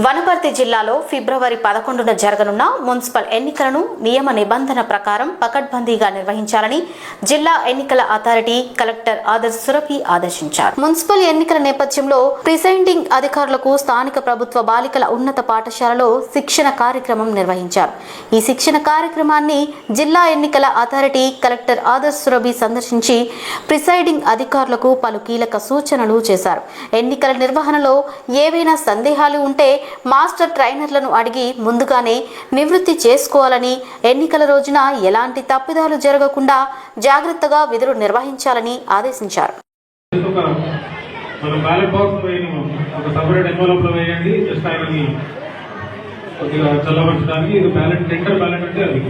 వనపర్తి జిల్లాలో ఫిబ్రవరి 11న జరగనున్న మున్సిపల్ ఎన్నికలను నియమ నిబంధన ప్రకారం పకడ్బందీగా నిర్వహించాలని జిల్లా ఎన్నికల అథారిటీ కలెక్టర్ ఆదర్శ్ సురభి ఆదేశించారు. మున్సిపల్ ఎన్నికల నేపథ్యంలో ప్రిసైడింగ్ అధికారులకు స్థానిక ప్రభుత్వ బాలికల ఉన్నత పాఠశాలలో శిక్షణ కార్యక్రమం నిర్వహించారు. ఈ శిక్షణ కార్యక్రమాన్ని జిల్లా ఎన్నికల అథారిటీ కలెక్టర్ ఆదర్శ్ సురభి సందర్శించి ప్రిసైడింగ్ అధికారులకు పలు కీలక సూచనలు చేశారు. ఎన్నికల నిర్వహణలో ఏవైనా సందేహాలు ఉంటే మాస్టర్ ట్రైనర్లను అడిగి ముందుగానే నివృత్తి చేసుకోవాలని, ఎన్నికల రోజున ఎలాంటి తప్పిదాలు జరగకుండా జాగ్రత్తగా విధులు నిర్వహించాలని ఆదేశించారు. కొద్దిగా చల్లబరచడానికి ఇది బ్యాలెట్ సెంటర్ బ్యాలెట్ అంటే అది